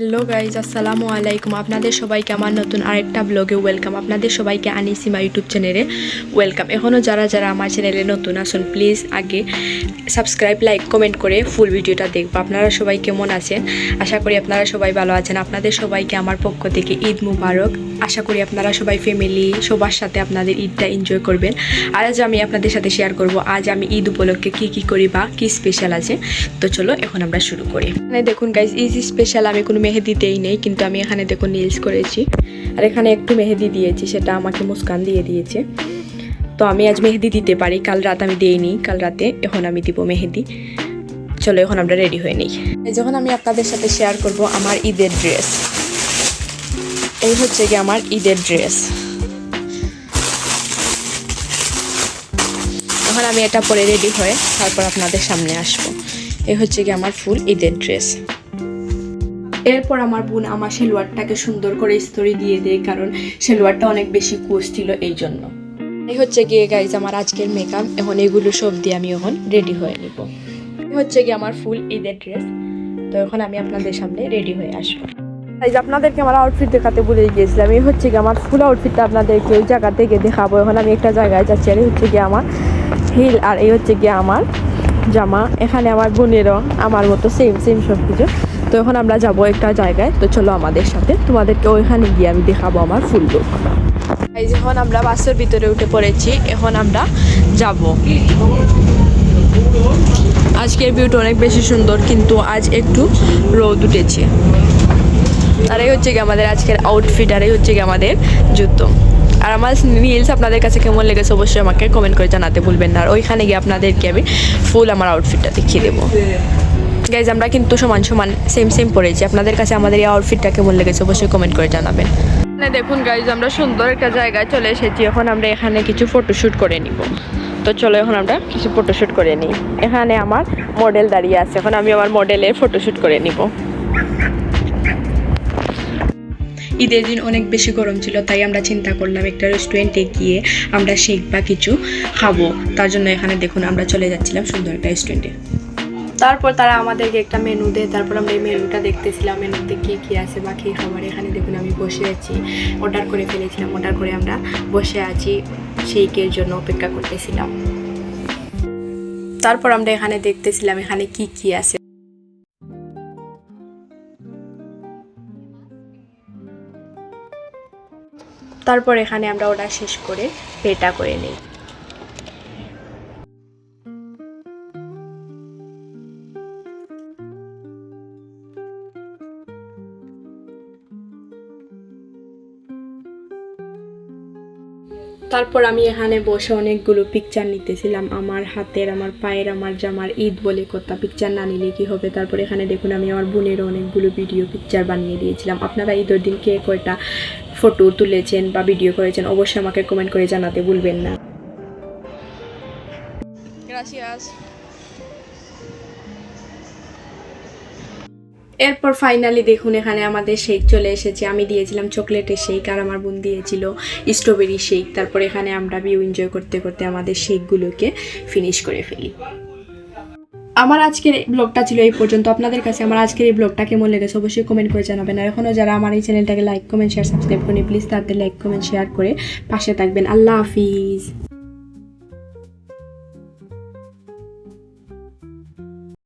Hello guys, আসসালামু আলাইকুম। আপনাদের সবাইকে আমার নতুন আরেকটা ব্লগে ওয়েলকাম। আপনাদের সবাইকে আনিসিমা ইউটিউব চ্যানেলে ওয়েলকাম। এখনও যারা আমার চ্যানেলে নতুন আসুন, প্লিজ আগে সাবস্ক্রাইব, লাইক, কমেন্ট করে ফুল ভিডিওটা দেখবো। আপনারা সবাই কেমন আছেন? আশা করি আপনারা সবাই ভালো আছেন। আপনাদের সবাইকে আমার পক্ষ থেকে ঈদ মুবারক। আশা করি আপনারা সবাই ফ্যামিলি সবার সাথে আপনাদের ঈদটা এনজয় করবেন। আজ আমি আপনাদের সাথে শেয়ার করব আজ আমি ঈদ উপলক্ষে কী করি বা কী স্পেশাল আছে। তো চলো এখন আমরা শুরু করি। এখানে দেখুন গাইজ, ঈদ স্পেশাল আমি কোনো মেহেদি দেই নেই, কিন্তু আমি এখানে দেখুন নীলস করেছি, আর এখানে একটু মেহেদি দিয়েছি, সেটা আমাকে মুস্কান দিয়ে দিয়েছে। তো আমি আজ মেহেদি দিতে পারি, কাল রাত আমি দিইনি, কাল রাতে এখন আমি দিব মেহেদি। চলো এখন আমরা রেডি হয়ে নিই। যখন আমি আপনাদের সাথে শেয়ার করব আমার ঈদের ড্রেস, এই হচ্ছে কি আমার ঈদের ড্রেস। এখন আমি এটা পরে রেডি হয়ে তারপর আপনাদের সামনে আসবো। এই হচ্ছে কি আমার ফুল ঈদের ড্রেস। এরপর আমার বোন আমার সেলোয়ারটাকে সুন্দর করে ইস্ত্রি দিয়ে দেয়, কারণ সেলোয়ারটা অনেক বেশি কুচ ছিল এই জন্য। এই হচ্ছে গিয়ে গাইজ আমার আজকের মেকআপ। এখন এগুলো সব দিয়ে আমি এখন রেডি হয়ে নিব। এই হচ্ছে গিয়ে আমার ফুল ঈদের ড্রেস। তো এখন আমি আপনাদের সামনে রেডি হয়ে আসবো। গাইজ আপনাদেরকে আমার আউটফিট দেখাতে ভুলে গিয়েছিলাম। এই হচ্ছে গিয়ে আমার ফুল আউটফিটটা আপনাদেরকে ওই জায়গা থেকে দেখাবো। এখন আমি একটা জায়গায় যাচ্ছি, আর এই হচ্ছে গিয়ে আমার হিল, আর এই হচ্ছে গিয়ে আমার জামা। এখানে আমার বোনেরও আমার মতো সেম সব কিছু। তো এখন আমরা যাব একটা জায়গায়, তো চলো আমাদের সাথে, তোমাদেরকে ওইখানে গিয়ে আমি দেখাবো আমার ফুল লুক। এই যখন আমরা বাসের ভিতরে উঠে পড়েছি, এখন আমরা যাব। আজকের ভিউটা অনেক বেশি সুন্দর, কিন্তু আজ একটু রোদ উঠেছে। আর এই হচ্ছে কি আমাদের আজকের আউটফিট, আর এই হচ্ছে কি আমাদের জুতো। আর আমার রিলস আপনাদের কাছে কেমন লেগেছে অবশ্যই আমাকে কমেন্ট করে জানাতে ভুলবেন না। আর ওইখানে গিয়ে আপনাদেরকে আমি ফুল আমার আউটফিটটা দেখিয়ে দেবো। গাইজ আমরা কিন্তু সমান সেম পরেছি। আপনাদের কাছে আমাদের এই আউটফিটটা কেমন লেগেছে অবশ্যই কমেন্ট করে জানাবেন। দেখুন গাইজ আমরা সুন্দর একটা জায়গায় চলে এসেছি। এখন আমরা এখানে কিছু ফটোশ্যুট করে নিব। তো চলো এখন আমরা কিছু ফটোশ্যুট করে নিই। এখানে আমার মডেল দাঁড়িয়ে আছে, এখন আমি আমার মডেলের ফটোশ্যুট করে নিব। ঈদের দিন অনেক বেশি গরম ছিল, তাই আমরা চিন্তা করলাম একটা রেস্টুরেন্টে গিয়ে আমরা শেক বা কিছু খাবো। তার জন্য এখানে দেখুন আমরা চলে যাচ্ছিলাম সুন্দর একটা রেস্টুরেন্টে। তারপর তারা আমাদেরকে একটা মেনু দেয়, তারপর আমরা এই মেনুটা দেখতেছিলাম, মেনুতে কী আছে বা কী খাবার। এখানে দেখুন আমি বসে আছি, অর্ডার করে ফেলেছিলাম, অর্ডার করে আমরা বসে আছি, শেকের জন্য অপেক্ষা করতেছিলাম। তারপর আমরা এখানে দেখতেছিলাম এখানে কি আছে। তারপর এখানে আমরা অর্ডার শেষ করে পেটা করে নিই। তারপর আমি এখানে বসে অনেকগুলো পিকচার নিতেছিলাম, আমার হাতের, আমার পায়ের, আমার জামার। ঈদ বলে কথা, পিকচার না নিলে কি হবে। তারপর এখানে দেখুন আমি আমার বোনেরও অনেকগুলো পিকচার বানিয়ে দিয়েছিলাম। আপনারা ঈদের দিন কে কয়টা ফটো তুলেছেন বা ভিডিও করেছেন অবশ্যই আমাকে কমেন্ট করে জানাতে ভুলবেন না। এরপর ফাইনালি দেখুন এখানে আমাদের শেক চলে এসেছে। আমি দিয়েছিলাম চকলেটের শেক, আর আমার বোন দিয়েছিল স্ট্রবেরি শেক। তারপর এখানে আমরা ভিউ এনজয় করতে করতে আমাদের শেকগুলোকে ফিনিশ করে ফেলি। আমার আজকের ব্লগটা ছিল এই পর্যন্ত। আপনাদের কাছে আমার আজকের এই ব্লগটা কেমন লেগেছে অবশ্যই কমেন্ট করে জানাবেন। আর এখনও যারা আমার এই চ্যানেলটাকে লাইক, কমেন্ট, শেয়ার, সাবস্ক্রাইব করেন, প্লিজ তাদের লাইক, কমেন্ট, শেয়ার করে পাশে থাকবেন। আল্লাহ হাফিজ।